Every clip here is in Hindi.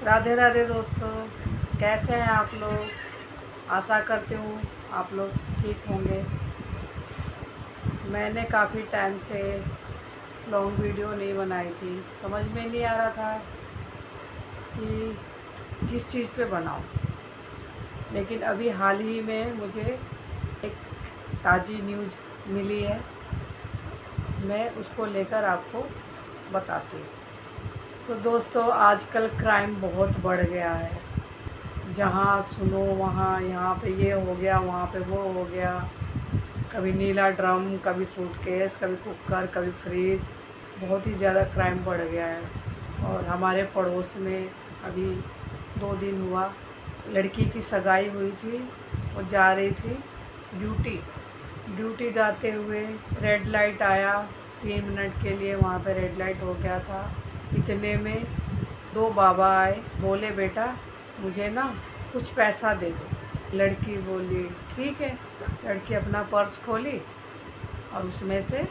राधे राधे दोस्तों, कैसे हैं आप लोग। आशा करती हूँ आप लोग ठीक होंगे। मैंने काफ़ी टाइम से लॉन्ग वीडियो नहीं बनाई थी। समझ में नहीं आ रहा था कि किस चीज़ पे बनाऊँ, लेकिन अभी हाल ही में मुझे एक ताज़ी न्यूज़ मिली है। मैं उसको लेकर आपको बताती हूँ। तो दोस्तों, आजकल क्राइम बहुत बढ़ गया है। जहाँ सुनो वहाँ, यहाँ पे ये हो गया, वहाँ पे वो हो गया। कभी नीला ड्रम, कभी सूटकेस, कभी कुकर, कभी फ्रिज। बहुत ही ज़्यादा क्राइम बढ़ गया है। और हमारे पड़ोस में अभी 2 दिन हुआ, लड़की की सगाई हुई थी। वो जा रही थी ड्यूटी। ड्यूटी जाते हुए रेड लाइट आया, 3 मिनट के लिए वहाँ पे रेड लाइट हो गया था। इतने में 2 बाबा आए, बोले बेटा मुझे ना कुछ पैसा दे दो। लड़की बोली ठीक है। लड़की अपना पर्स खोली और उसमें से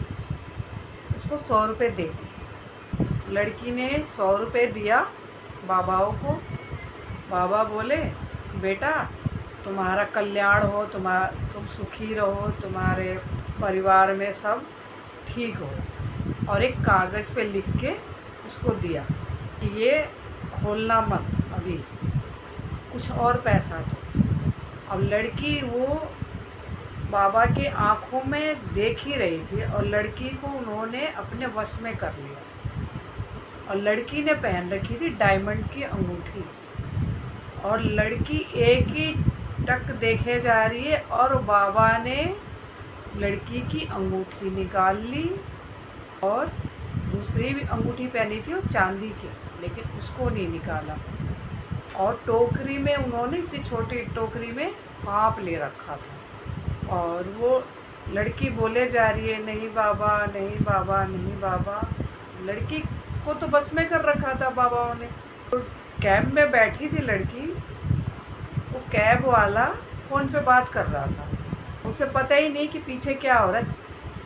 उसको 100 रुपये दे दी। लड़की ने 100 रुपये दिया बाबाओं को। बाबा बोले बेटा तुम्हारा कल्याण हो, तुम सुखी रहो, तुम्हारे परिवार में सब ठीक हो। और एक कागज़ पे लिख के उसको दिया कि ये खोलना मत, अभी कुछ और पैसा दो। अब लड़की वो बाबा के आंखों में देख ही रही थी और लड़की को उन्होंने अपने वश में कर लिया। और लड़की ने पहन रखी थी डायमंड की अंगूठी। और लड़की एक ही टक देखे जा रही है और बाबा ने लड़की की अंगूठी निकाल ली। और दूसरी भी अंगूठी पहनी थी वो चांदी की, लेकिन उसको नहीं निकाला। और टोकरी में उन्होंने, इतनी छोटी टोकरी में सांप ले रखा था। और वो लड़की बोले जा रही है नहीं बाबा, नहीं बाबा, नहीं बाबा। लड़की को तो बस में कर रखा था बाबाओं ने। तो कैब में बैठी थी लड़की, वो कैब वाला फ़ोन पे बात कर रहा था। उसे पता ही नहीं कि पीछे क्या हो रहा है।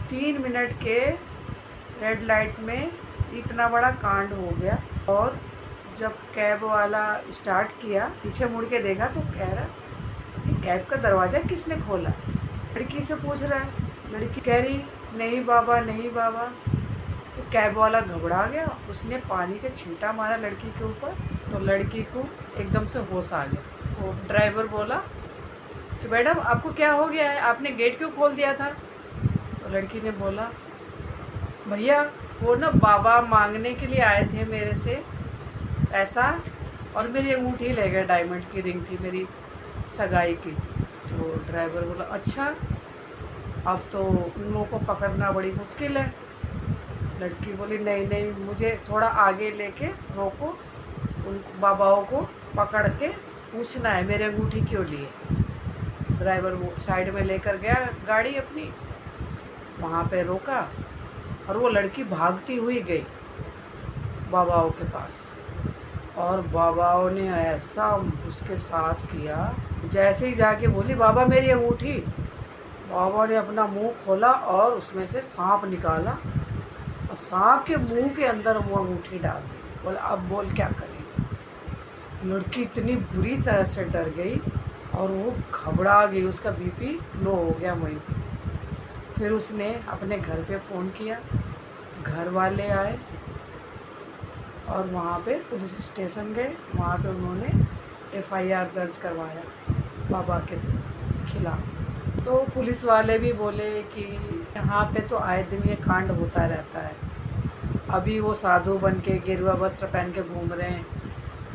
3 मिनट के रेड लाइट में इतना बड़ा कांड हो गया। और जब कैब वाला स्टार्ट किया, पीछे मुड़ के देखा तो कह रहा ये कैब का दरवाज़ा किसने खोला। लड़की से पूछ रहा है, लड़की कह रही नहीं बाबा, नहीं बाबा। तो कैब वाला घबरा गया, उसने पानी का छींटा मारा लड़की के ऊपर। तो लड़की को एकदम से होश आ गया। वो ड्राइवर बोला कि मैडम आपको क्या हो गया है, आपने गेट क्यों खोल दिया था। तो लड़की ने बोला भैया वो ना बाबा मांगने के लिए आए थे मेरे से पैसा, और मेरी अंगूठी ले गए, डायमंड की रिंग थी मेरी सगाई की। तो ड्राइवर बोला अच्छा, अब तो उन लोगों को पकड़ना बड़ी मुश्किल है। लड़की बोली नहीं नहीं, मुझे थोड़ा आगे लेके रोको, उन बाबाओं को पकड़ के पूछना है मेरी अंगूठी क्यों लिए। ड्राइवर वो साइड में लेकर गया गाड़ी अपनी, वहाँ पे रोका और वो लड़की भागती हुई गई बाबाओं के पास। और बाबाओं ने ऐसा उसके साथ किया, जैसे ही जाके बोली बाबा मेरी अंगूठी, बाबा ने अपना मुंह खोला और उसमें से सांप निकाला और सांप के मुंह के अंदर वो अंगूठी डाल दी। बोला अब बोल क्या करेगी। लड़की इतनी बुरी तरह से डर गई और वो घबरा गई, उसका बीपी लो हो गया वहीं पे। फिर उसने अपने घर पे फ़ोन किया, घर वाले आए और वहाँ पे पुलिस स्टेशन गए। वहाँ पे उन्होंने FIR दर्ज करवाया बाबा के खिलाफ। तो पुलिस वाले भी बोले कि यहाँ पे तो आए दिन ये कांड होता रहता है। अभी वो साधु बन के गेरुआ वस्त्र पहन के घूम रहे हैं,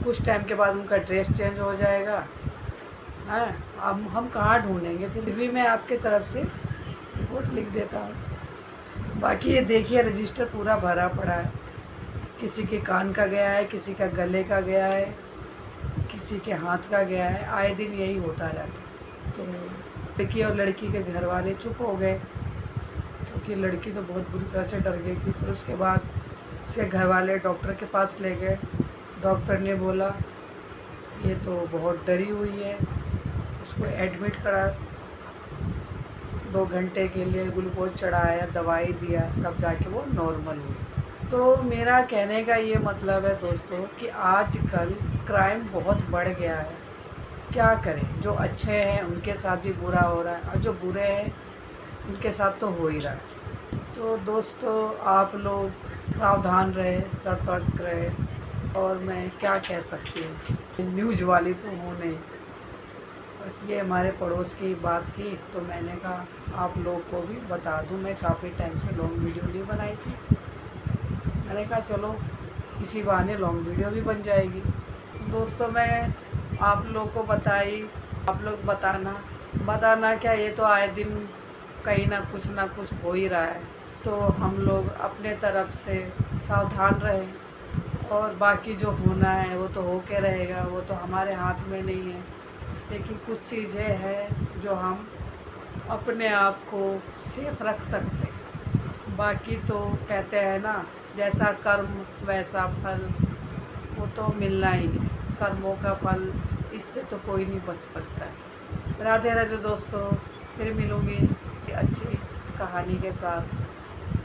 कुछ टाइम के बाद उनका ड्रेस चेंज हो जाएगा। हैं, अब हम कहाँ ढूंढेंगे। फिर भी मैं आपके तरफ से रिपोर्ट लिख देता हूँ। बाकी ये देखिए रजिस्टर पूरा भरा पड़ा है। किसी के कान का गया है, किसी का गले का गया है, किसी के हाथ का गया है। आए दिन यही होता रहता है। तो लड़की और लड़की के घर वाले चुप हो गए, क्योंकि लड़की तो बहुत बुरी तरह से डर गई थी। फिर उसके बाद उसके घर वाले डॉक्टर के पास ले गए। डॉक्टर ने बोला ये तो बहुत डरी हुई है, उसको एडमिट करा। 2 घंटे के लिए ग्लूकोज चढ़ाया, दवाई दिया, तब जाके वो नॉर्मल हुई। तो मेरा कहने का ये मतलब है दोस्तों कि आजकल क्राइम बहुत बढ़ गया है। क्या करें, जो अच्छे हैं उनके साथ भी बुरा हो रहा है और जो बुरे हैं उनके साथ तो हो ही रहा है। तो दोस्तों आप लोग सावधान रहे, सतर्क रहे, और मैं क्या कह सकती हूँ, न्यूज़ वाली तो हूँ नहीं, बस ये हमारे पड़ोस की बात थी तो मैंने कहा आप लोग को भी बता दूँ। मैं काफ़ी टाइम से लॉन्ग वीडियो नहीं बनाई थी, मैंने कहा चलो इसी बहाने लॉन्ग वीडियो भी बन जाएगी। दोस्तों मैं आप लोग को बताई, आप लोग बताना क्या, ये तो आए दिन कहीं ना कुछ हो ही रहा है। तो हम लोग अपने तरफ से सावधान रहें, और बाकी जो होना है वो तो हो के रहेगा, वो तो हमारे हाथ में नहीं है। लेकिन कुछ चीज़ें हैं जो हम अपने आप को सेफ रख सकते हैं। बाकी तो कहते हैं ना, जैसा कर्म वैसा फल, वो तो मिलना ही है। कर्मों का फल इससे तो कोई नहीं बच सकता है। राधे राधे दोस्तों, फिर मिलूँगी अच्छी कहानी के साथ।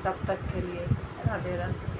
तब तक के लिए राधे राधे।